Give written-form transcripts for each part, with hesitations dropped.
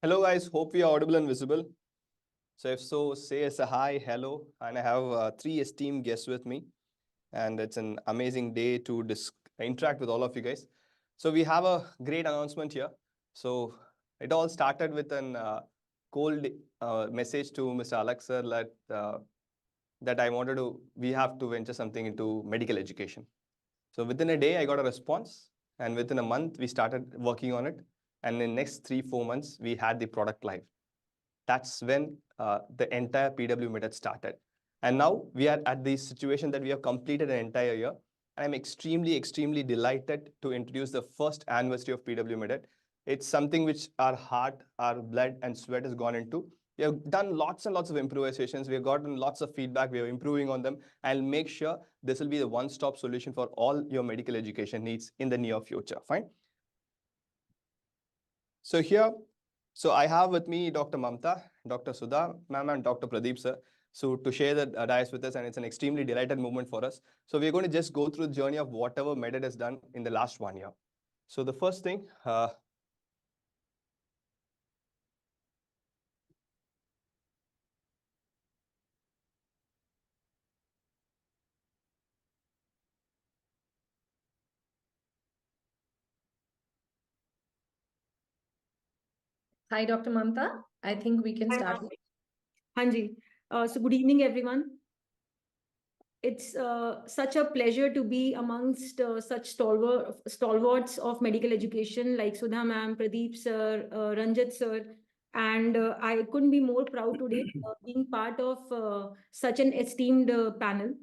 Hello guys, hope we are audible and visible. So if so, say as a hi, hello, and I have three esteemed guests with me, and it's an amazing day to interact with all of you guys. So we have a great announcement here. So it all started with an cold message to Mr. Alex sir that we have to venture something into medical education. So within a day, I got a response, and within a month, we started working on it. And in the next 3-4 months, we had the product live. That's when the entire PW MedEd started. And now we are at the situation that we have completed an entire year. And I'm extremely, extremely delighted to introduce the first anniversary of PW MedEd. It's something which our heart, our blood, and sweat has gone into. We have done lots and lots of improvisations. We have gotten lots of feedback. We are improving on them. I'll make sure this will be the one-stop solution for all your medical education needs in the near future. Fine. So I have with me Dr. Mamta, Dr. Sudha, ma'am, and Dr. Pradeep, sir. So to share the dais with us, and it's an extremely delighted moment for us. So we're going to just go through the journey of whatever MedEd has done in the last 1 year. So the first thing, Hi, Dr. Mamta. I think we can start. Hanji. So good evening, everyone. It's such a pleasure to be amongst such stalwarts of medical education like Sudha ma'am, Pradeep sir, Ranjit sir. And I couldn't be more proud today being part of such an esteemed panel.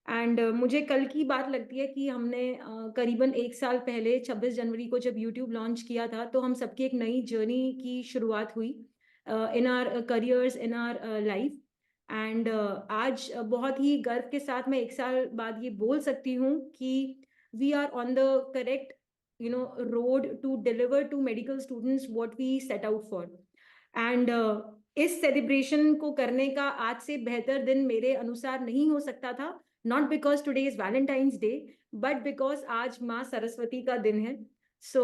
And मुझे कल की बात लगती है कि हमने करीबन 1 साल पहले 26 जनवरी को जब यूट्यूब लॉन्च किया था तो हम सबकी एक नई जर्नी की शुरुआत हुई इन are careers in our life and आज बहुत ही गर्व के साथ मैं 1 साल बाद ये बोल सकती हूँ कि we are on the correct road to deliver to medical students what we set out for and इस सेलिब्रेशन को करने का आज से बेहतर दिन मेरे अनुसार नहीं हो सकता था, not because today is Valentine's Day, but because आज माँ सरस्वती का दिन है. So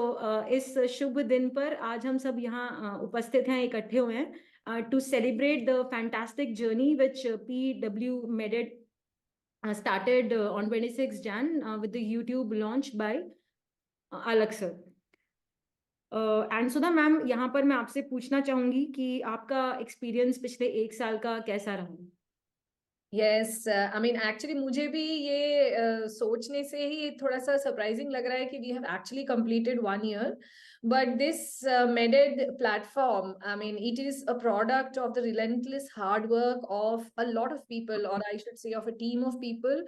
इस शुभ दिन पर आज हम सब यहाँ उपस्थित हैं, इकट्ठे हुए हैं to celebrate the fantastic journey which PW MedEd started on 26 Jan with the YouTube launch by Alex sir. And Sudha ma'am, यहाँ पर मैं आपसे पूछना चाहूंगी कि आपका एक्सपीरियंस पिछले 1 साल का कैसा रहा? Yes, I mean actually मुझे भी ये सोचने से ही थोड़ा सा सरप्राइजिंग लग रहा है कि we have actually completed 1 year. But this MedEd platform, I mean, it is a product of the relentless hard work of a lot of people, or I should say of a team of people,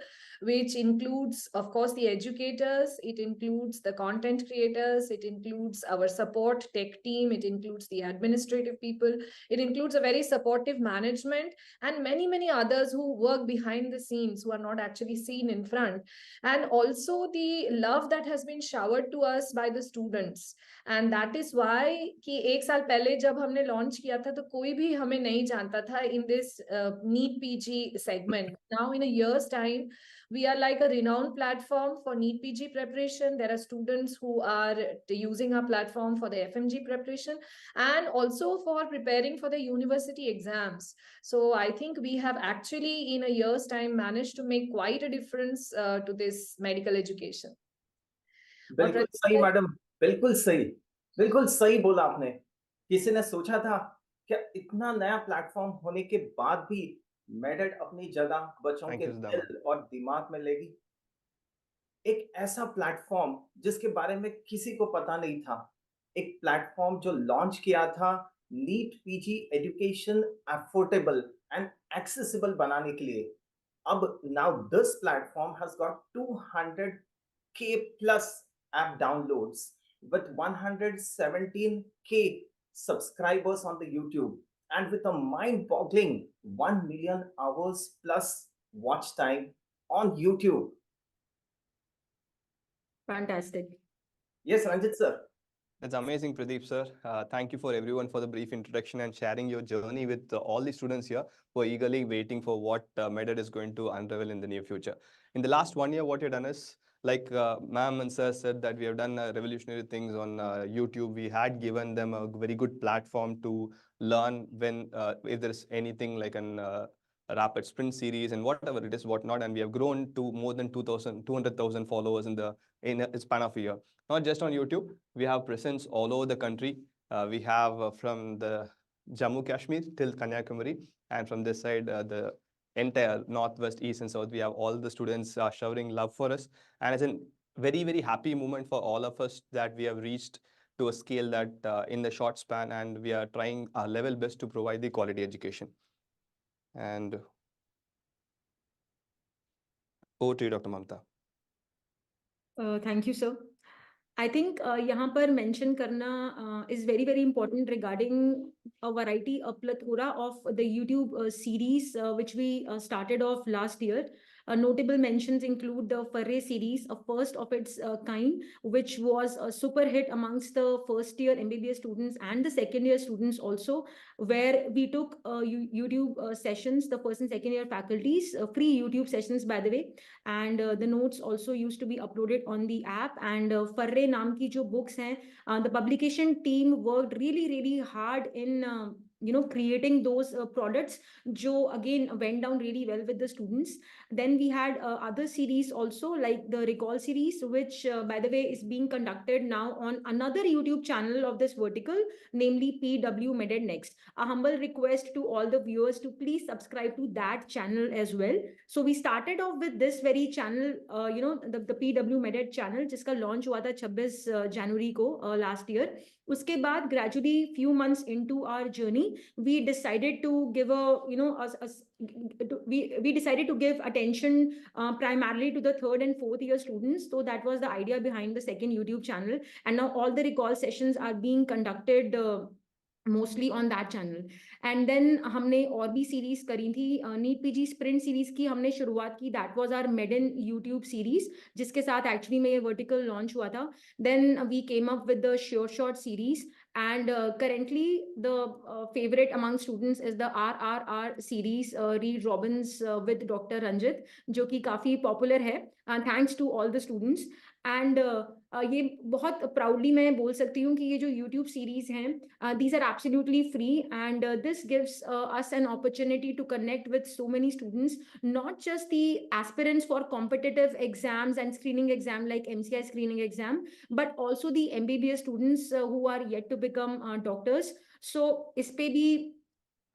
which includes, of course, the educators, it includes the content creators, it includes our support tech team, it includes the administrative people, it includes a very supportive management, and many, many others who work behind the scenes, who are not actually seen in front. And also the love that has been showered to us by the students. And that is why कि 1 साल पहले जब हमने launch किया था तो कोई भी हमें नहीं जानता था in this NEET PG segment. Now in a year's time, we are like a renowned platform for NEET PG preparation. There are students who are using our platform for the FMG preparation and also for preparing for the university exams. So I think we have actually in a year's time managed to make quite a difference to this medical education. बिल्कुल सही madam, बिल्कुल सही बोला आपने. किसी ने सोचा था क्या इतना नया प्लेटफॉर्म होने के बाद भी मेडेड अपनी जगह बच्चों के दिल और दिमाग में लेगी? एक ऐसा प्लेटफॉर्म जिसके बारे में किसी को पता नहीं था, एक प्लेटफॉर्म जो लॉन्च किया था NEET PG education affordable and accessible बनाने के लिए. अब now this platform has got 200K plus app downloads with 117K subscribers on the YouTube and with a mind-boggling 1 million hours plus watch time on YouTube. Fantastic. Yes, Ranjit sir. That's amazing, Pradeep sir. Thank you for everyone for the brief introduction and sharing your journey with all the students here who are eagerly waiting for what MedEd is going to unravel in the near future. In the last 1 year, what you've done is like ma'am and sir said that we have done revolutionary things on YouTube. We had given them a very good platform to learn when if there is anything like an a rapid sprint series and whatever it is, whatnot. And we have grown to more than 200,000 followers in a span of a year. Not just on YouTube, we have presence all over the country. We have from the Jammu Kashmir till Kanyakumari, and from this side, the entire northwest, east, and south. We have all the students showering love for us, and it's a very, very happy moment for all of us that we have reached to a scale that in the short span, and we are trying our level best to provide the quality education. And over to you, Dr. Mamta. Thank you, sir. I think यहाँ पर mention करना is very, very important regarding a variety of plethora of the YouTube series which we started off last year. Notable mentions include the Furre series, a first of its kind, which was a super hit amongst the first year MBBS students and the second year students also, where we took YouTube sessions, the first and second year faculties, free YouTube sessions, by the way, and the notes also used to be uploaded on the app. And Furre naam ki jo books hain, the publication team worked really, really hard in creating those products, jo again went down really well with the students. Then we had other series also, like the Recall series, which by the way is being conducted now on another YouTube channel of this vertical, namely PW MedEd Next. A humble request to all the viewers to please subscribe to that channel as well. So we started off with this very channel, the PW MedEd channel, जिसका launch हुआ था 26 जनवरी को last year. उसके बाद gradually few months into our journey, we decided to give we decided to give attention primarily to the third and fourth year students. So that was the idea behind the second YouTube channel, and now all the recall sessions are being conducted mostly on that channel. And then हमने और भी series करी थी, NEET PG sprint series की हमने शुरुआत की. That was our MedEd YouTube series, जिसके साथ actually में ये vertical launch हुआ था. Then we came up with the Sure Shot series, and currently the favorite among students is the RRR series, Reed Robbins with Dr. Ranjit, जो कि काफी popular है, and thanks to all the students. And ये बहुत proudly मैं बोल सकती हूँ कि ये जो YouTube series हैं, these are absolutely free, and this gives us an opportunity to connect with so many students, not just the aspirants for competitive exams and screening exam like MCI screening exam, but also the MBBS students who are yet to become doctors. So इस पे भी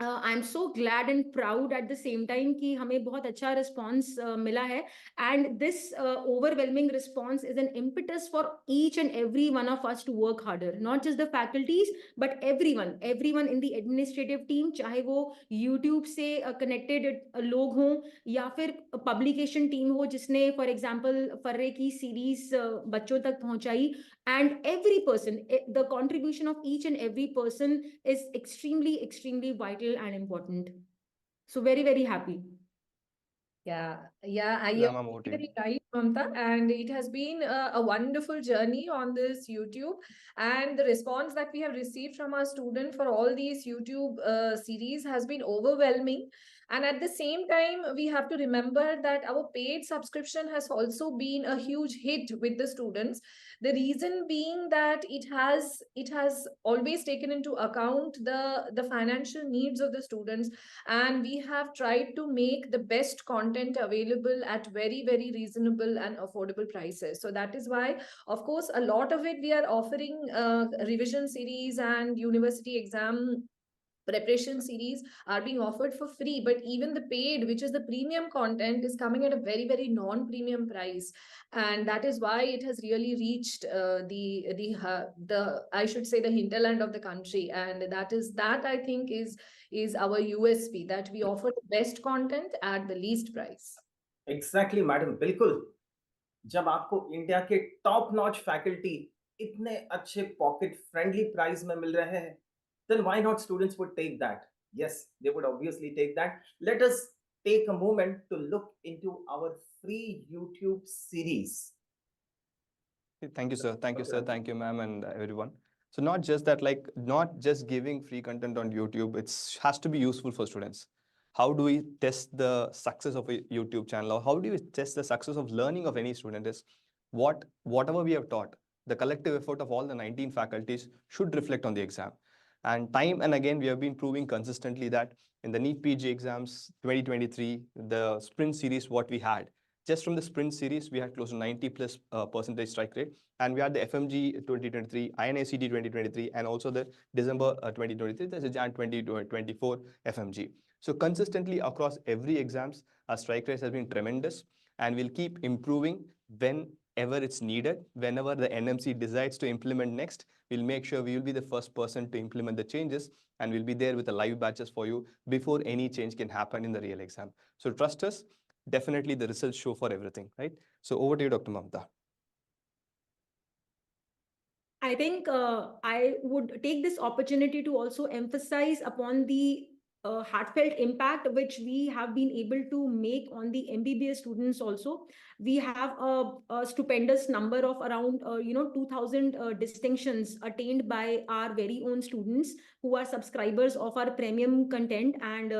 I'm so glad and proud at the same time कि हमें बहुत अच्छा response मिला है, and this overwhelming response is an impetus for each and every one of us to work harder, not just the faculties but everyone in the administrative team, चाहे वो YouTube से connected लोग हों या फिर publication team हो जिसने for example फर्रे की series बच्चों तक पहुंचाई. And every person, the contribution of each and every person is extremely, extremely vital and important. So very, very happy. Yeah, I Yeah, am ma'am, over to you. very right, Mamta, and it has been a wonderful journey on this YouTube, and the response that we have received from our student for all these YouTube series has been overwhelming. And at the same time, we have to remember that our paid subscription has also been a huge hit with the students. The reason being that it has always taken into account the financial needs of the students, and we have tried to make the best content available at very, very reasonable and affordable prices. So that is why, of course, a lot of it we are offering revision series and university exam preparation series are being offered for free, but even the paid, which is the premium content, is coming at a very, very non-premium price, and that is why it has really reached the I should say the hinterland of the country. And that I think is our USP, that we offer the best content at the least price. Exactly, madam. बिल्कुल. जब आपको India के top notch faculty इतने अच्छे pocket friendly price में मिल रहे हैं, then why not students would take that? Yes, they would obviously take that. Let us take a moment to look into our free YouTube series. Thank you, sir. Thank you, sir. Thank you, ma'am, and everyone. So not just that, like not just giving free content on YouTube, it has to be useful for students. How do we test the success of a YouTube channel, or how do we test the success of learning of any student is whatever we have taught, the collective effort of all the 19 faculties should reflect on the exam. And time and again, we have been proving consistently that in the NEET PG exams 2023, the sprint series, what we had, just from the sprint series, we had close to 90+ percentage strike rate. And we had the FMG 2023, INACT 2023, and also the December 2023, that's the Jan 2024 FMG. So consistently across every exams, our strike rate has been tremendous, and we'll keep improving whenever it's needed. Whenever the NMC decides to implement next, we'll make sure we will be the first person to implement the changes, and we'll be there with the live batches for you before any change can happen in the real exam. So trust us, definitely the results show for everything, right? So over to you, Dr. Mamta. I think I would take this opportunity to also emphasize upon the heartfelt impact which we have been able to make on the MBBS students also. We have a stupendous number of around 2,000 distinctions attained by our very own students who are subscribers of our premium content. And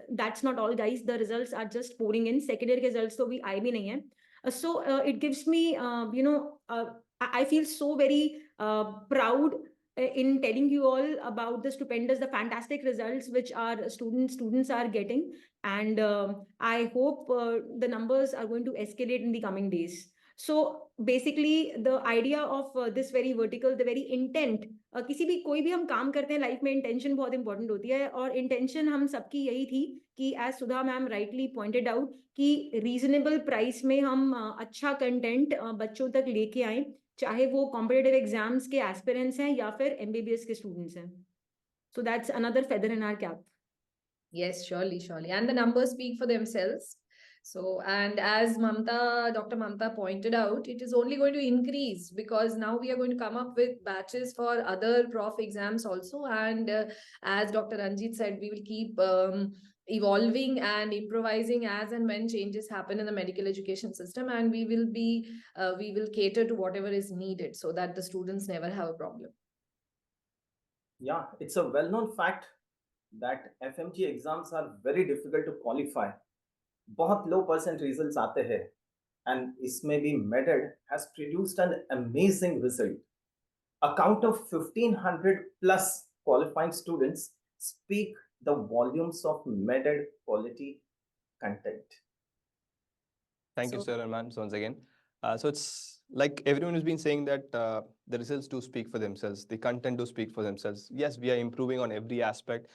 that's not all, guys. The results are just pouring in. Secondary results so we I bhi nahi hai. So it gives me I feel so very proud in telling you all about the stupendous, the fantastic results which our students are getting. And I hope the numbers are going to escalate in the coming days. So basically the idea of this very vertical, the very intent, किसी भी कोई भी हम काम करते हैं life में intention बहुत इंपॉर्टेंट होती है, और इंटेंशन हम सबकी यही थी कि एज सुधा मैम राइटली पॉइंटेड आउट कि रीजनेबल प्राइस में हम अच्छा कंटेंट बच्चों तक लेके आए, चाहे वो कॉम्पिटिटिव एग्जाम्स के एस्पिरेंट्स हैं या फिर एमबीबीएस के स्टूडेंट्स हैं. So that's another feather in our cap. Yes, surely, surely. And the numbers speak for themselves. So, and as Dr. Mamta pointed out, it is only going to increase because now we are going to come up with batches for other prof exams also. And as Dr. Ranjit said, we will keep evolving and improvising as and when changes happen in the medical education system, and we will cater to whatever is needed so that the students never have a problem. Yeah, it's a well-known fact that FMG exams are very difficult to qualify. बहुत low percent results आते हैं, and इसमें भी MedEd has produced an amazing result. A count of 1,500 plus qualifying students speak the volumes of MedEd quality content. Thank you, sir, and ma'am, once again. So it's like everyone has been saying that the results do speak for themselves. The content do speak for themselves. Yes, we are improving on every aspect.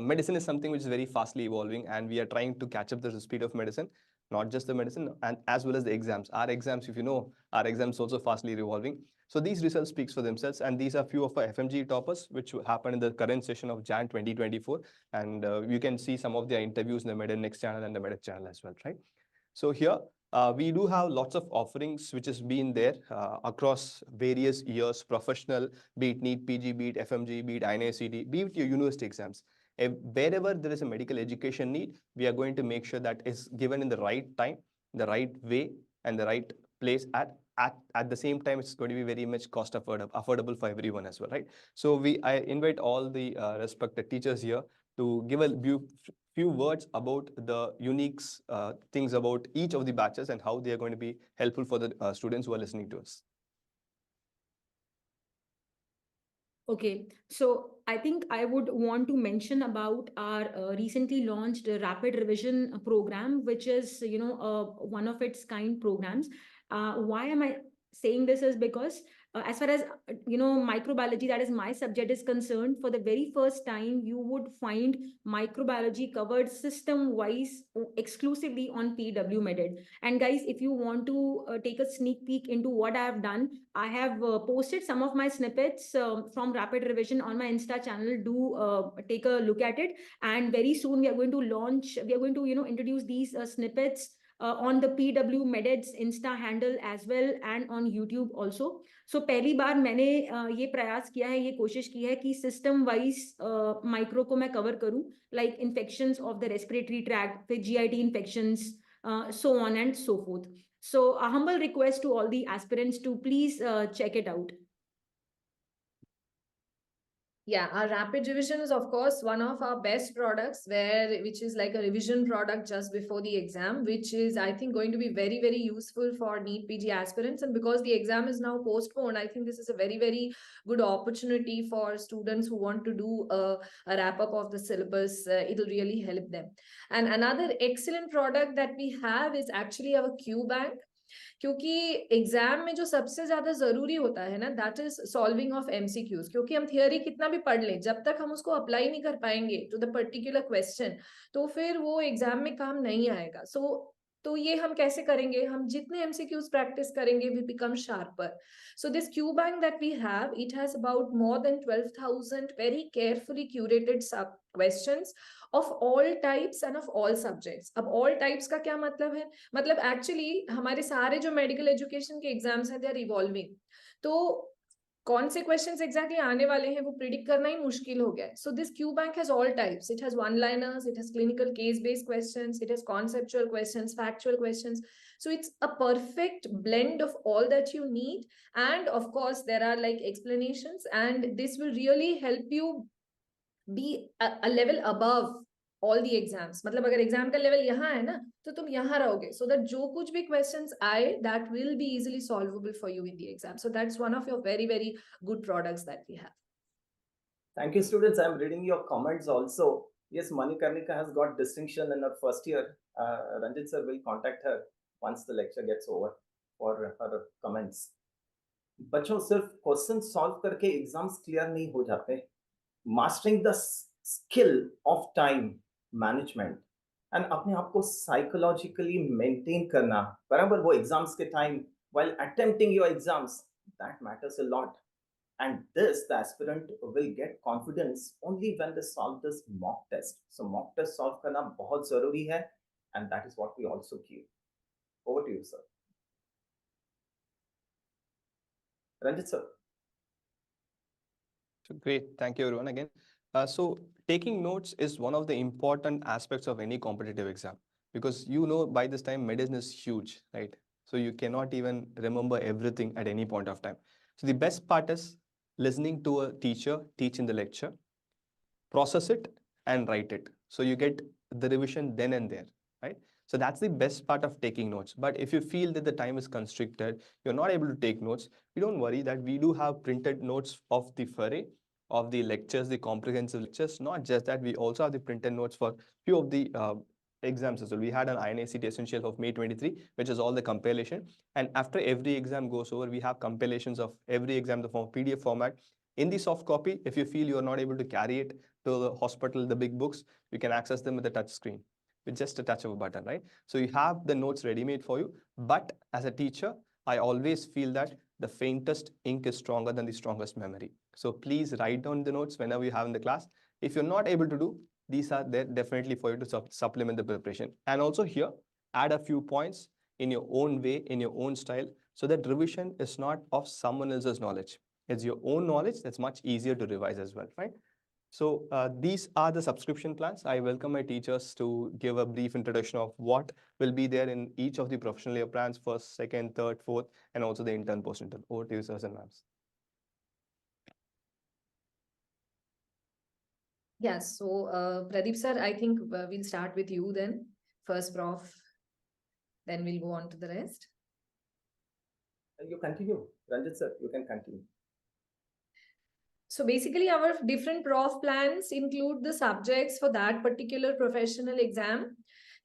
Medicine is something which is very fastly evolving, and we are trying to catch up the speed of medicine, not just the medicine, and as well as the exams. Our exams, if you know, our exams also fastly evolving. So these results speaks for themselves, and these are few of our FMG toppers, which happened in the current session of Jan 2024. And you can see some of their interviews in the MedEd Next channel and the MedEd channel as well, right? So here, we do have lots of offerings which has been there across various years, professional, be it NEET PG, be it FMG, be it INACT, be it your university exams. Wherever there is a medical education need, we are going to make sure that is given in the right time, the right way, and the right place at the same time. It's going to be very much cost affordable for everyone as well, right? So I invite all the respected teachers here to give a few words about the unique things about each of the batches and how they are going to be helpful for the students who are listening to us. Okay, so I think I would want to mention about our recently launched rapid revision program, which is, one of its kind programs. Why am I saying this is because as far as, microbiology, that is my subject, is concerned, for the very first time, you would find microbiology covered system-wise exclusively on PW MedEd. And guys, if you want to take a sneak peek into what I have done, I have posted some of my snippets from rapid revision on my Insta channel. Do take a look at it. And very soon we are going to introduce these snippets on the PW MedEd's Insta handle as well, and on YouTube also. So पहली बार मैंने ये प्रयास किया है, ये कोशिश की है कि सिस्टम वाइज माइक्रो को मैं कवर करूं, like infections of the respiratory tract, फिर GIT infections, so on and so forth. So a humble request to all the aspirants to please check it out. Yeah, our rapid revision is of course one of our best products, which is like a revision product just before the exam, which is I think going to be very, very useful for NEET PG aspirants. And because the exam is now postponed, I think this is a very, very good opportunity for students who want to do a wrap up of the syllabus. It'll really help them. And another excellent product that we have is actually our QBank. क्योंकि exam में जो सबसे ज्यादा जरूरी होता है ना, that is solving of MCQs. क्योंकि हम थियोरी कितना भी पढ़ लें, जब तक हम उसको अप्लाई नहीं कर पाएंगे टू द पर्टिकुलर क्वेश्चन, तो फिर वो एग्जाम में काम नहीं आएगा. तो ये हम कैसे करेंगे? हम जितने एमसीक्यूज प्रैक्टिस करेंगे, we become sharper. So this QBank that we have, it has about more than 12,000 very carefully curated sub questions of all types and of all subjects. अब all types का क्या मतलब है? मतलब actually हमारे सारे जो medical education के exams हैं, they are evolving. तो कौन से क्वेश्चंस एग्जैक्टली आने वाले हैं वो प्रिडिक्ट करना ही मुश्किल हो गया है. So this Q bank has all types. It has one liners, it has clinical case based questions, it has conceptual questions, factual questions. So it's a perfect blend of all that you need. And of course, there are like explanations, and this will really help you be a level above all the exams. मतलब अगर exam का level यहाँ है ना, तो तुम यहाँ रहोगे, so that जो कुछ भी questions आए, that will be easily solvable for you in the exam. So that's one of your very, very good products that we have. Thank you, students. I'm reading your comments also. Yes, Manikarnika has got distinction in her first year. Ranjit sir will contact her once the lecture gets over for her comments. बच्चों सिर्फ question solve करके exams clear नहीं हो जाते. Mastering the skill of time management and अपने आप को psychologically maintain करना बराबर वो एग्जाम्स के time while attempting your exams, that matters a lot. And this, the aspirant will get confidence only when they solve this mock test. So mock test solve करना बहुत जरूरी है, and that is what we also give. Over to you, sir. Ranjit sir. So great. Thank you, everyone, again. So taking notes is one of the important aspects of any competitive exam, because by this time medicine is huge, right? So you cannot even remember everything at any point of time. So the best part is listening to a teacher teach in the lecture, process it and write it. So you get the revision then and there, right? So that's the best part of taking notes. But if you feel that the time is constricted, you're not able to take notes, you don't worry that we do have printed notes of the foray of the lectures, the comprehensive lectures. Not just that, we also have the printed notes for few of the exams as well. We had an INACT Essential of May 23, which is all the compilation. And after every exam goes over, we have compilations of every exam, the form PDF format. In the soft copy, if you feel you are not able to carry it to the hospital, the big books, you can access them with a touch screen, with just a touch of a button, right? So you have the notes ready-made for you. But as a teacher, I always feel that the faintest ink is stronger than the strongest memory. So please write down the notes whenever you have in the class. If you're not able to do, these are there definitely for you to supplement the preparation. And also here, add a few points in your own way, in your own style, so that revision is not of someone else's knowledge. It's your own knowledge that's much easier to revise as well, right? So these are the subscription plans. I welcome my teachers to give a brief introduction of what will be there in each of the professional year plans, first, second, third, fourth, and also the intern, post-intern. Over to you, sirs and ma'ams. Yes, so Pradeep sir, I think we'll start with you then. First prof, then we'll go on to the rest. You continue. Ranjit sir, you can continue. So basically our different prof plans include the subjects for that particular professional exam.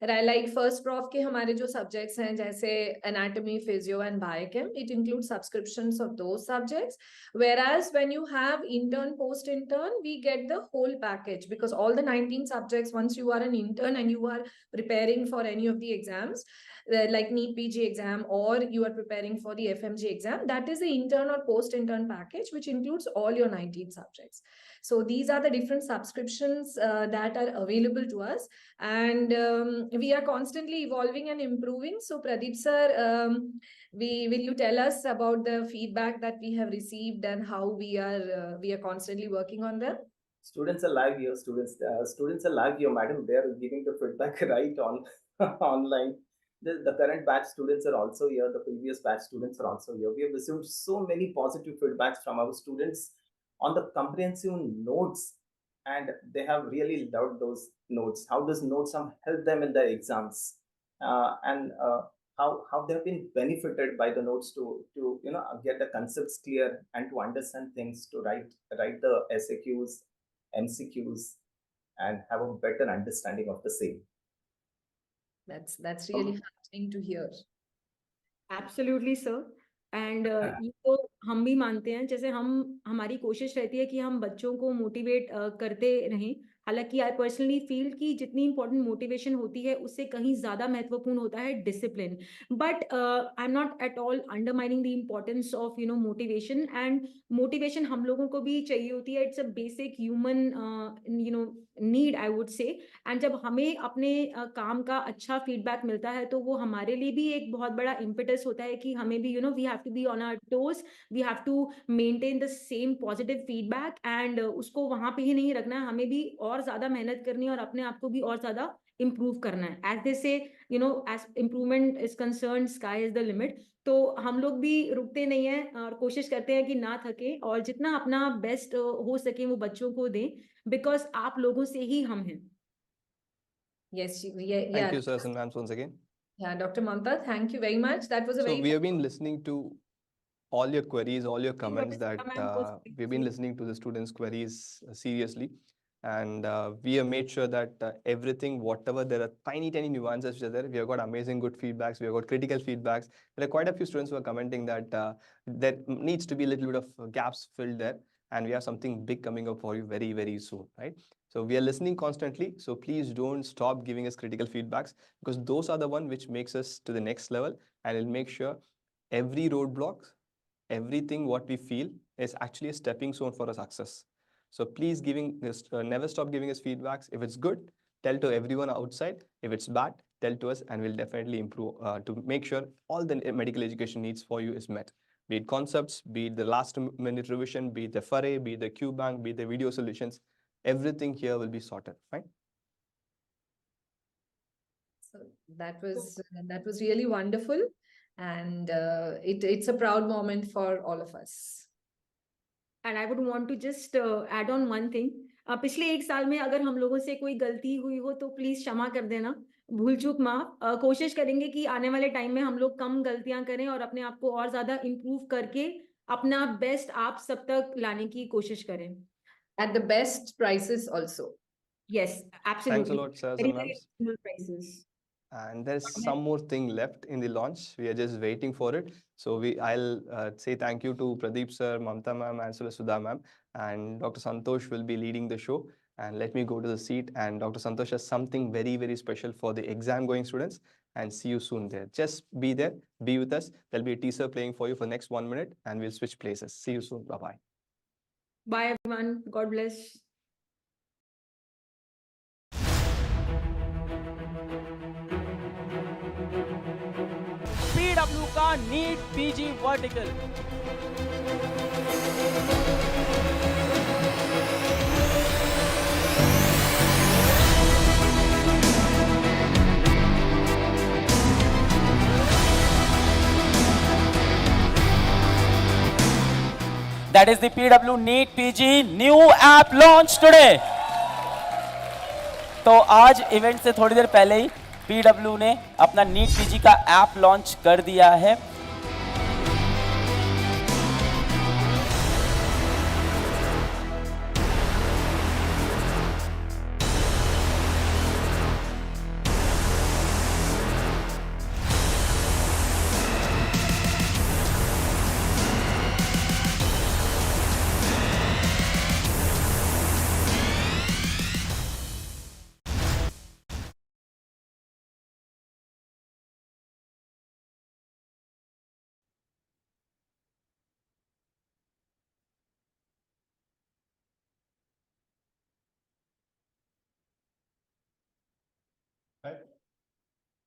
Like first prof के हमारे जो subjects हैं जैसे anatomy, physio and biochem, it includes subscriptions of those subjects. Whereas when you have intern, post-intern, we get the whole package, because all the 19 subjects, once you are an intern and you are preparing for any of the exams, like NEET PG exam, or you are preparing for the FMG exam, that is the intern or post-intern package, which includes all your 19 subjects. So these are the different subscriptions that are available to us, and we are constantly evolving and improving. So Pradeep sir, will you tell us about the feedback that we have received and how we are constantly working on them? Students are live here. Students are live here, madam. They are giving the feedback right on online. The current batch students are also here. The previous batch students are also here. We have received so many positive feedbacks from our students. on the comprehensive notes, and they have really loved those notes. How does notes help them in their exams, and how they have been benefited by the notes to get the concepts clear and to understand things, to write the SAQs, MCQs, and have a better understanding of the same. That's really heartening to hear. Absolutely, sir. And ये तो हम भी मानते हैं, जैसे हमारी कोशिश रहती है कि हम बच्चों को मोटिवेट करते रहें। हालांकि आई पर्सनली फील कि जितनी इंपॉर्टेंट मोटिवेशन होती है उससे कहीं ज्यादा महत्वपूर्ण होता है discipline. But I am not at all undermining the importance of motivation, and motivation हम लोगों को भी चाहिए होती है। It's a basic human need, I would say. And जब हमें अपने काम का अच्छा फीडबैक मिलता है तो वो हमारे लिए भी एक बहुत बड़ा इम्पेटस होता है कि हमें भी we have to be on our toes, we have to maintain the same positive feedback, and उसको वहां पे ही नहीं रखना है, हमें भी और ज्यादा मेहनत करनी है और अपने आप को भी और ज्यादा इम्प्रूव करना है। As they say as improvement is concern, sky is the limit. तो हम लोग भी रुकते नहीं हैं और कोशिश करते हैं कि ना थके और जितना अपना बेस्ट हो सके वो बच्चों को दें, बिकॉज आप लोगों से ही हम हैं। Yes, yeah. Thank you, sirs and ma'ams, once again. Yeah, Dr. Mamta, thank you very much. That was a very. So we have been listening to all your queries, all your comments that we've been listening to the students' queries seriously. And we have made sure that everything, whatever there are tiny nuances which are there, we have got amazing good feedbacks, we have got critical feedbacks. There are quite a few students who are commenting that there needs to be a little bit of gaps filled there, and we have something big coming up for you very, very soon, right? So we are listening constantly. So please don't stop giving us critical feedbacks, because those are the one which makes us to the next level, and it'll make sure every roadblock, everything what we feel is actually a stepping stone for our success. So please never stop giving us feedbacks. If it's good, tell to everyone outside. If it's bad, tell to us, and we'll definitely improve to make sure all the medical education needs for you is met. Be it concepts, be it the last minute revision, be it the FARE, be it the QBank, be it the video solutions, everything here will be sorted, right? So that was really wonderful, and it's a proud moment for all of us. And I would want to just add on one thing. पिछले एक साल में अगर हम लोगों से कोई गलती हुई हो तो प्लीज क्षमा कर देना, भूल चूक माफ। कोशिश करेंगे कि आने वाले टाइम में हम लोग कम गलतियां करें और अपने आप को और ज्यादा इम्प्रूव करके अपना बेस्ट आप सब तक लाने की कोशिश करें। At the best prices also. Yes, absolutely. Thanks a lot, sirs and ma'ams. Very prices. And there's some more thing left in the launch. We are just waiting for it. So I'll say thank you to Pradeep sir, Mamta ma'am, as well as Sudha ma'am. And Dr. Santosh will be leading the show. And let me go to the seat. And Dr. Santosh has something very, very special for the exam going students. And see you soon there. Just be there, be with us. There'll be a teaser playing for you for the next 1 minute, and we'll switch places. See you soon. Bye-bye. Bye everyone. God bless. PW का NEET PG vertical. That is the PW NEET PG new app launch today. तो आज event से थोड़ी देर पहले ही PW ने अपना NEET PG का app launch कर दिया है।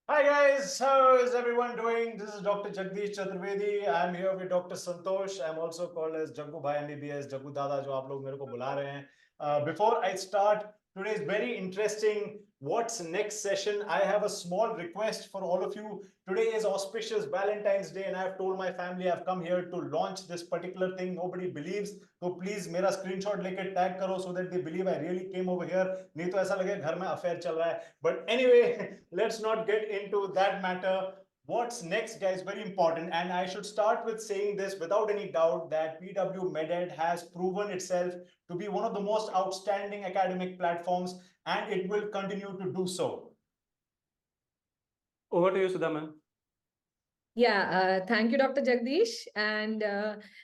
Hi guys, how is everyone doing? This is Dr. Jagdish Chaturvedi. I'm here with Dr. Santosh. I'm also called as Jaggu Bhai MBBS, Jaggu Dada, जो आप लोग मेरे को बुला रहे हैं. Before I start, Today is very interesting. What's next session? I have a small request for all of you. Today is auspicious Valentine's Day, and I've told my family I've come here to launch this particular thing. Nobody believes. So please मेरा screenshot लेके tag करो so that they believe I really came over here. नहीं तो ऐसा लगे घर में affair चल रहा है. But anyway, let's not get into that matter. What's next, guys? Very important. And I should start with saying this without any doubt that PW MedEd has proven itself to be one of the most outstanding academic platforms, and it will continue to do so. Over to you, Sudha ma'am. Yeah, thank you, Dr. Jagdish. And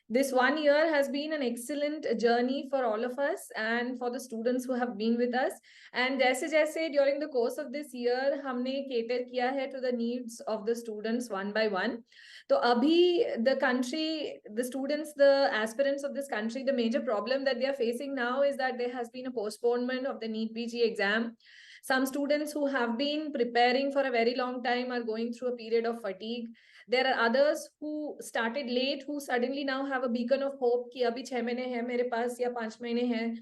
this 1 year has been an excellent journey for all of us and for the students who have been with us. And जैसे during the course of this year, हमने cater किया है to the needs of the students one by one. तो अभी the country, the students, the aspirants of this country, the major problem that they are facing now is that there has been a postponement of the NEET PG exam. Some students who have been preparing for a very long time are going through a period of fatigue. There are others who started late, who suddenly now have a beacon of hope कि अभी 6 महीने हैं मेरे पास या 5 महीने हैं.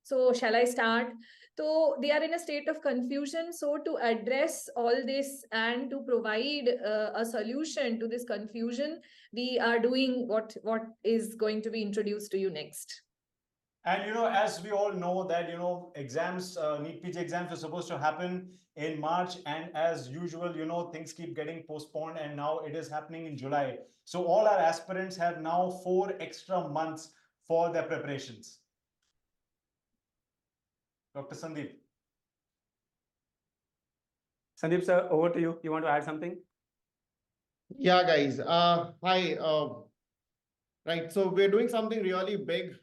So shall I start? So they are in a state of confusion. So to address all this and to provide a solution to this confusion, we are doing what is going to be introduced to you next. And as we all know that exams, NEET PG exams were supposed to happen in March, and as usual, things keep getting postponed, and now it is happening in July. So all our aspirants have now 4 extra months for their preparations. Dr. Sandeep. Sandeep sir, over to you. You want to add something? Yeah, guys. Hi. Right. So we're doing something really big.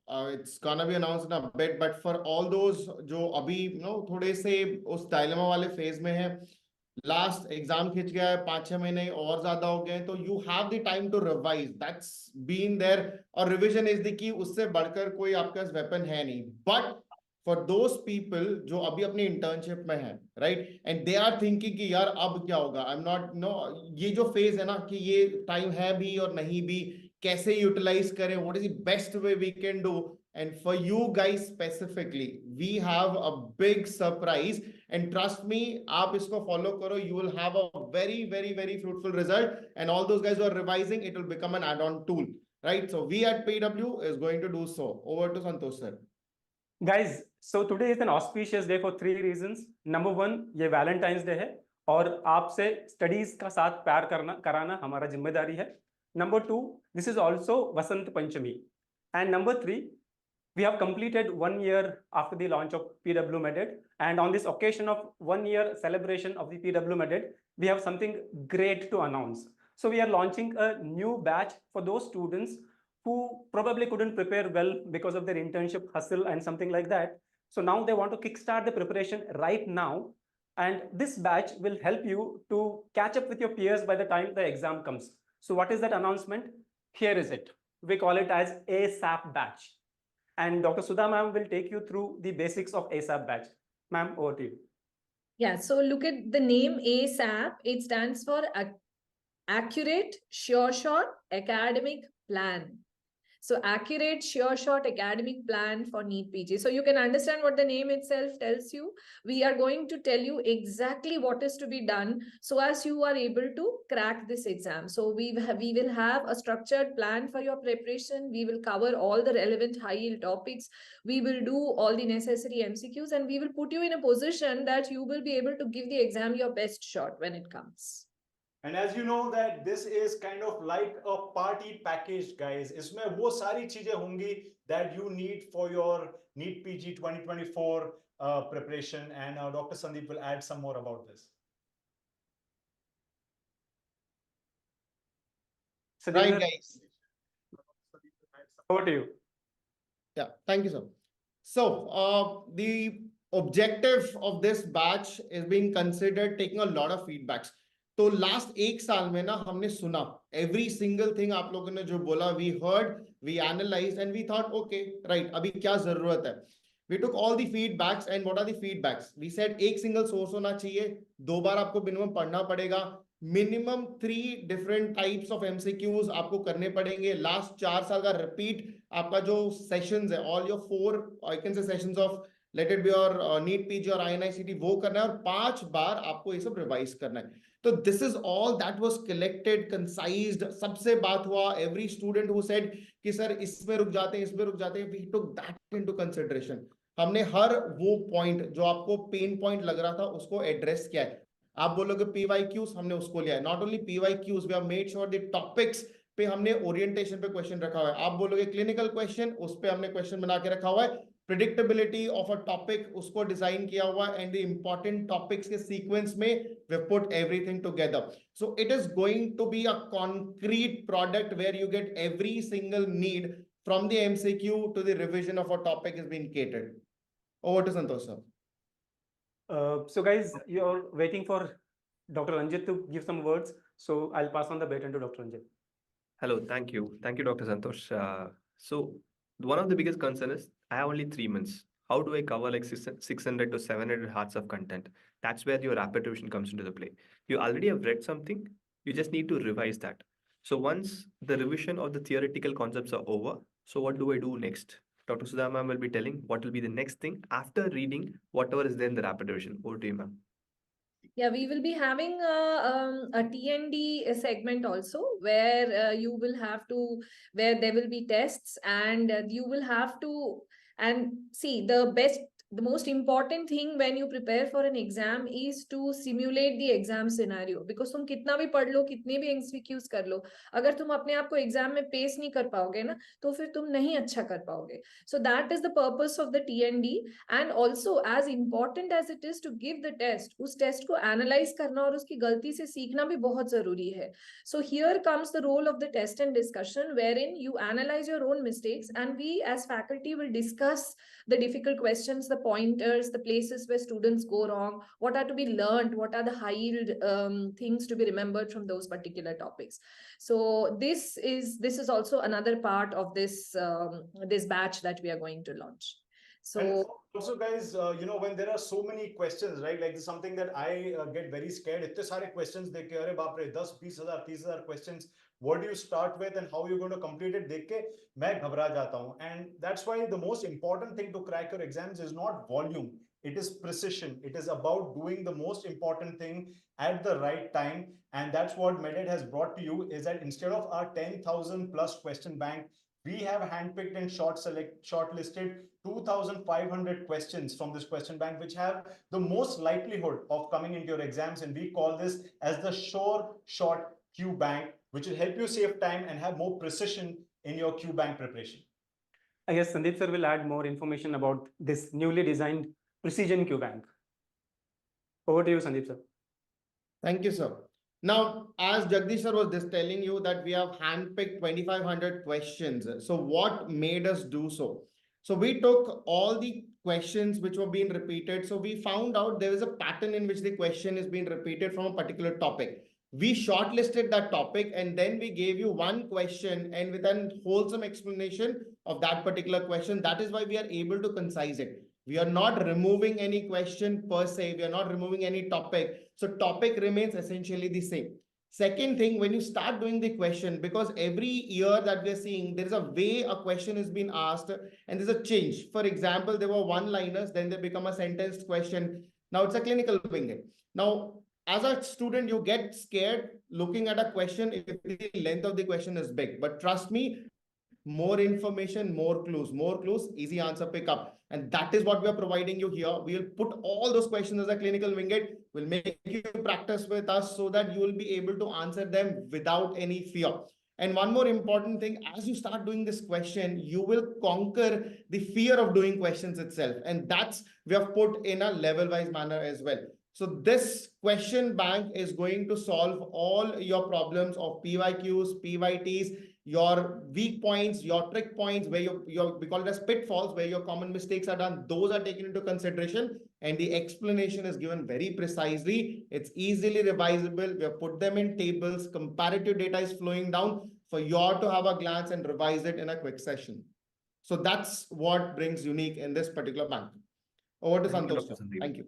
It's gonna be announced in a bit, but for all those जो अभी थोड़े से उस dilemma वाले phase में है, last exam खिंच गया है, 5-6 महीने और ज़्यादा हो गए, तो you have the time to revise. That's been there. और revision is the key. उससे बढ़कर कोई आपके पास weapon है नहीं. But for those people जो अभी अपनी internship में हैं, right? And they are thinking कि यार अब क्या होगा? I'm not, ये जो phase है ना कि ये time है भी और नहीं भी, कैसे utilize करें, what is the best way we can do. And for you guys specifically, we have a big surprise, and trust me, आप इसको follow करो, you will have a very, very, very fruitful result. And all those guys who are revising, it will become an add-on tool, right? So we at PW is going to do so. Over to Santosh sir. Guys, so today is an auspicious day for 3 reasons. Number 1, ये Valentine's Day है और आपसे studies का साथ प्यार कराना हमारा जिम्मेदारी है. Number 2, this is also Vasant Panchami. And number 3, we have completed 1 year after the launch of PW MedEd. And on this occasion of 1 year celebration of the PW MedEd, we have something great to announce. So we are launching a new batch for those students who probably couldn't prepare well because of their internship hustle and something like that. So now they want to kickstart the preparation right now. And this batch will help you to catch up with your peers by the time the exam comes. So what is that announcement? Here is it. We call it as ASAP batch. And Dr. Sudha ma'am will take you through the basics of ASAP batch. Ma'am, over to you. Yeah, so look at the name ASAP. It stands for Accurate, Sure Shot, Academic Plan. So accurate, sure shot academic plan for NEET PG. So you can understand what the name itself tells you. We are going to tell you exactly what is to be done so as you are able to crack this exam. So we will have a structured plan for your preparation. We will cover all the relevant high yield topics. We will do all the necessary MCQs, and we will put you in a position that you will be able to give the exam your best shot when it comes. And as you know that this is kind of like a party package, guys. इसमें वो सारी चीजें होंगी that you need for your NEET PG 2024 preparation. And Dr. Sandeep will add some more about this. Right, guys. Over to you. Yeah, thank you, sir. So the objective of this batch is being considered taking a lot of feedbacks. तो last 1 साल में ना हमने सुना every single thing आप लोगों ने जो बोला, we heard, we analysed and we thought okay right, अभी क्या जरूरत है. We took all the feedbacks and what are the feedbacks. We said एक सिंगल सोर्स होना चाहिए, 2 बार आपको मिनिमम पढ़ना पड़ेगा, minimum 3 different types of MCQs आपको करने पड़ेंगे, लास्ट 4 साल का रिपीट आपका जो सेशंस है, all your 4 I can say sessions of let it be your NEET PG or INICT, वो करना है और 5 बार आपको ये सब रिवाइज करना है. तो this is all that was collected, concised. सबसे बात हुआ, every student who said कि सर इसमें रुक जाते हैं, इसमें रुक जाते हैं, we took that into consideration. हमने हर वो पॉइंट जो आपको पेन पॉइंट लग रहा था उसको एड्रेस किया है. आप बोलोगे PYQs, हमने उसको लिया है. Not only PYQs, we have made sure the topics पे हमने ओरिएंटेशन पे क्वेश्चन रखा हुआ है. आप बोलोगे क्लिनिकल क्वेश्चन, उस पे हमने क्वेश्चन बना के रखा हुआ है. प्रिडिक्टेबिलिटी ऑफ अ टॉपिक उसको डिजाइन किया हुआ है, एंड द इंपॉर्टेंट टॉपिक्स के सीक्वेंस में we put everything together. So it is going to be a concrete product where you get every single need from the MCQ to the revision of a topic is being catered. Over to Santosh sir. So guys, you're waiting for Dr. Ranjit to give some words. So I'll pass on the baton to Dr. Ranjit. Hello, thank you. Thank you, Dr. Santosh. So one of the biggest concern is I have only 3 months. How do I cover like 600 to 700 hours of content? That's where your rapid revision comes into the play. You already have read something, you just need to revise that. So once the revision of the theoretical concepts are over, so what do I do next? Dr. Sudha ma'am will be telling what will be the next thing after reading whatever is there in the rapid revision. Over to you, ma'am. Yeah, we will be having a T&D segment also where you will have to, where there will be tests and you will have to, and see the most important thing when you prepare for an exam is to simulate the exam scenario, because तुम कितना भी पढ़ लो, कितने भी MCQs कर लो, अगर तुम अपने आप को एग्जाम में पेश नहीं कर पाओगे ना, तो फिर तुम नहीं अच्छा कर पाओगे. So that is the purpose of the T&D, and also as important as it is to give the test, उस टेस्ट को एनालाइज करना और उसकी गलती से सीखना भी बहुत जरूरी है. So here comes the role of the test and discussion, wherein you analyze your own mistakes and we as faculty will discuss the difficult questions, the pointers, the places where students go wrong, what are to be learned, what are the high-yield things to be remembered from those particular topics. So this is also another part of this batch that we are going to launch. So and also guys, when there are so many questions, right, like this is something that I get very scared. इतने सारे questions देख के, अरे बाप रे, 10, 20,000, 30,000 questions, what do you start with and how you're going to complete it, देख के मैं घबरा जाता हूँ. And that's why the most important thing to crack your exams is not volume, it is precision. It is about doing the most important thing at the right time, and that's what MedEd has brought to you, is that instead of our 10,000 plus question bank, we have handpicked and shortlisted 2,500 questions from this question bank, which have the most likelihood of coming into your exams. And we call this as the Sure Shot QBank, which will help you save time and have more precision in your QBank preparation. I guess Sandeep sir will add more information about this newly designed Precision QBank. Over to you, Sandeep sir. Thank you, sir. Now, as Jagdish sir was just telling you that we have handpicked 2,500 questions. So what made us do so? So we took all the questions which were being repeated. So we found out there is a pattern in which the question is being repeated from a particular topic. We shortlisted that topic and then we gave you one question and with a wholesome explanation of that particular question. That is why we are able to concise it. We are not removing any question per se. We are not removing any topic. So topic remains essentially the same. Second thing, when you start doing the question, because every year that we are seeing, there is a way a question is being asked and there's a change. For example, there were one-liners, then they become a sentenced question. Now it's a clinical winged. Now, as a student, you get scared looking at a question if the length of the question is big. But trust me, more information, more clues, easy answer pick up. And that is what we are providing you here. We will put all those questions as a clinical winged. We'll make you practice with us so that you will be able to answer them without any fear. And one more important thing, as you start doing this question, you will conquer the fear of doing questions itself. And that's we have put in a level-wise manner as well. So this question bank is going to solve all your problems of PYQs, PYTs, your weak points, your trick points, where we call it as pitfalls, where your common mistakes are done. Those are taken into consideration and the explanation is given very precisely. It's easily revisable. We have put them in tables. Comparative data is flowing down for you to have a glance and revise it in a quick session. So that's what brings unique in this particular bank. Over to Santosh. Thank you.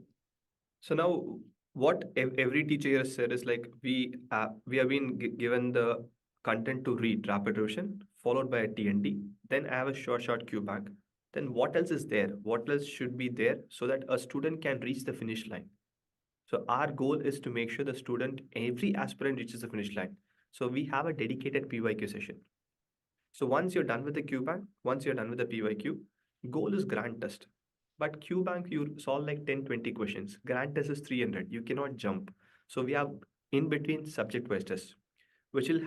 So now what every teacher has said is like we have been given the content to read rapid revision followed by a T&D. Then I have a short QBank. then what else is there? What else should be there so that a student can reach the finish line? So our goal is to make sure the student, every aspirant reaches the finish line. So we have a dedicated PYQ session. So once you're done with the QBank, once you're done with the PYQ, goal is grand test. But QBank, you solve like 10, 20 questions. Grand test is 300. You cannot jump. So we have in between subject-wise tests, which will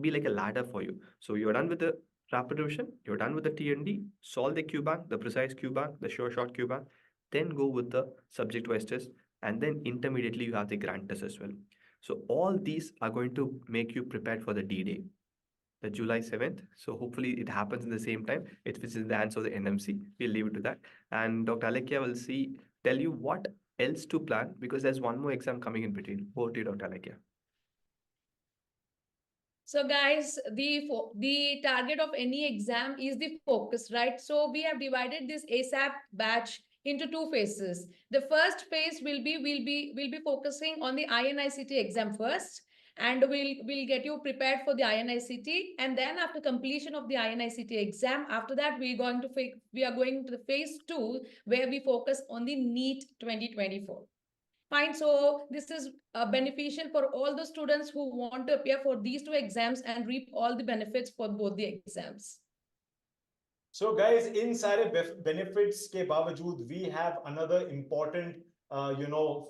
be like a ladder for you. So you're done with the rapid revision, you're done with the TND, solve the QBank, the precise QBank, the sure shot QBank, then go with the subject-wise test, and then intermediately you have the grand test as well. So all these are going to make you prepared for the D-Day, the July 7th. So hopefully it happens in the same time. If it's in the hands of the NMC, we'll leave it to that. And Dr. Alekia will tell you what else to plan, because there's one more exam coming in between. Over to you, Dr. Alekia. So guys, the target of any exam is the focus, right? So we have divided this ASAP batch into two phases. The first phase will be focusing on the INICT exam first, and we'll get you prepared for the INICT, and then after completion of the INICT exam, after that we are going to the phase 2, where we focus on the NEET 2024. Fine. So this is beneficial for all the students who want to appear for these two exams and reap all the benefits for both the exams. So guys, in sare benefits ke bawajood, we have another important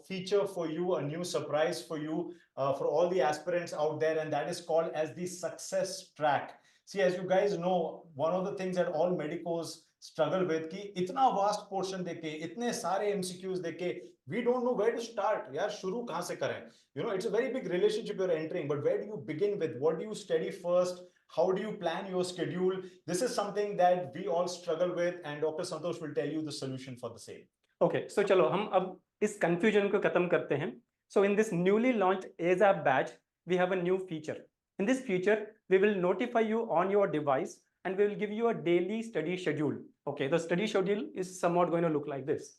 feature for you, a new surprise for you, for all the aspirants out there, and that is called as the success track. See, as you guys know, one of the things that all medicos struggle with ki itna vast portion deke, itne sare MCQs deke, we don't know where to start. Yaar, shuru kahan se kare? It's a very big relationship you're entering, but where do you begin with? What do you study first? How do you plan your schedule? This is something that we all struggle with, and Dr. Santosh will tell you the solution for the same. Okay, so chalo, hum ab is confusion ko khatam karte hain. So in this newly launched ASAP batch, we have a new feature. In this feature, we will notify you on your device and we will give you a daily study schedule. Okay, the study schedule is somewhat going to look like this.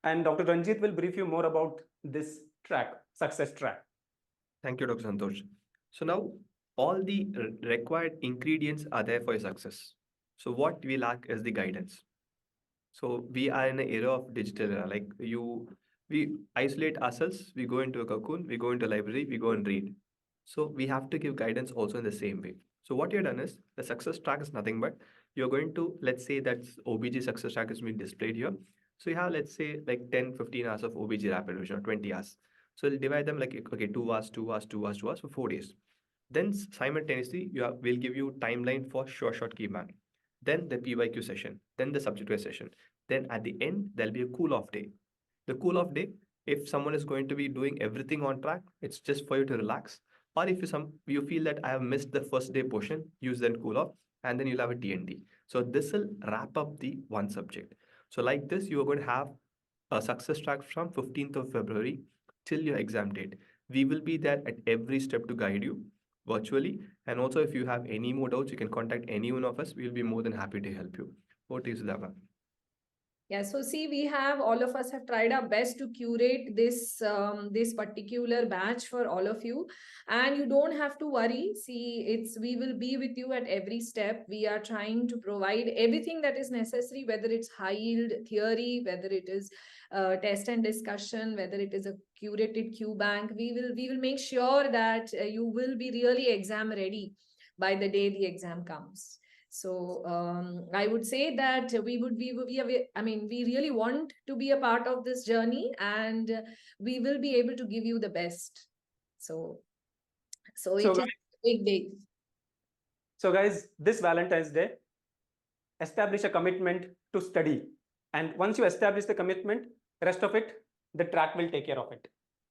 And Dr. Ranjit will brief you more about this track, success track. Thank you, Dr. Santosh. So now all the required ingredients are there for your success. So what we lack is the guidance. So we are in an era of digital era. Like we isolate ourselves, we go into a cocoon, we go into a library, we go and read. So we have to give guidance also in the same way. So what you've done is the success track is nothing but you're going to, let's say that OBG success track is being displayed here. So you have, let's say, like 10, 15 hours of OBG rapid revision or 20 hours. So you'll divide them like, okay, 2 hours, 2 hours, 2 hours, 2 hours for 4 days. Then simultaneously, we'll give you timeline for sure shot QBank, then the PYQ session, then the subject-wise session. Then at the end, there'll be a cool-off day. The cool-off day, if someone is going to be doing everything on track, it's just for you to relax. Or if you feel that I have missed the first day portion, use then cool-off, and then you'll have a TND. So this will wrap up the one subject. So like this, you are going to have a success track from 15th of February till your exam date. We will be there at every step to guide you virtually. And also, if you have any more doubts, you can contact any one of us. We'll be more than happy to help you. Over to you, Sudhama. Yeah, so see, all of us have tried our best to curate this this particular batch for all of you, and you don't have to worry. See, we will be with you at every step. We are trying to provide everything that is necessary, whether it's high yield theory, whether it is test and discussion, whether it is a curated QBank. We will make sure that you will be really exam ready by the day the exam comes. So I would say that we really want to be a part of this journey, and we will be able to give you the best. So it is a big day. So guys, this Valentine's Day, establish a commitment to study. And once you establish the commitment, rest of it, the track will take care of it,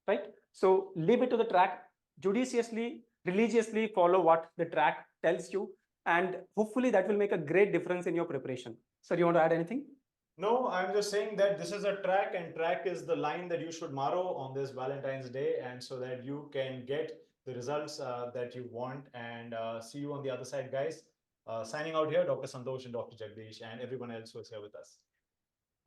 right? So leave it to the track, judiciously, religiously follow what the track tells you. And hopefully that will make a great difference in your preparation. So do you want to add anything? No, I'm just saying that this is a track, and track is the line that you should borrow on this Valentine's Day, and so that you can get the results that you want. And see you on the other side, guys. Signing out here, Dr. Santosh and Dr. Jagdish and everyone else who is here with us.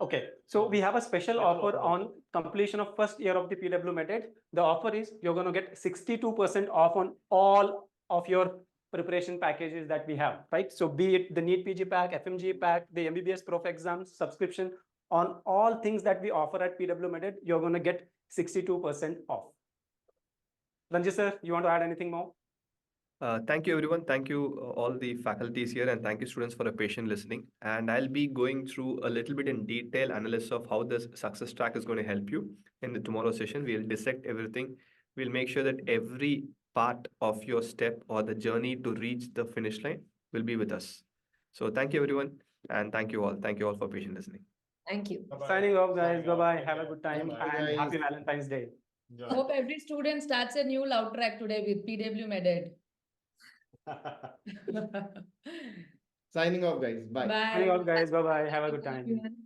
Okay, so we have a special offer on completion of first year of the PW MedEd. The offer is you're going to get 62% off on all of your preparation packages that we have, right? So be it the NEET PG pack, FMG pack, the MBBS Prof exams, subscription, on all things that we offer at PW MedEd, you're going to get 62% off. Ranjit sir, you want to add anything more? Thank you, everyone. Thank you, all the faculties here, and thank you, students, for a patient listening. And I'll be going through a little bit in detail analysis of how this success track is going to help you in the tomorrow session. We'll dissect everything. We'll make sure that every part of your step or the journey to reach the finish line will be with us. So thank you, everyone, and thank you all. Thank you all for patient listening. Thank you. Bye-bye. Signing off, guys. Signing off. Bye-bye. Take Have a care. good time Bye-bye. and Guys. happy Valentine's Day. Enjoy. Hope every student starts a new love track today with PW MedEd. Signing off, guys. Bye. Bye. Signing off, guys. Bye-bye. Have a good Bye, time. everyone.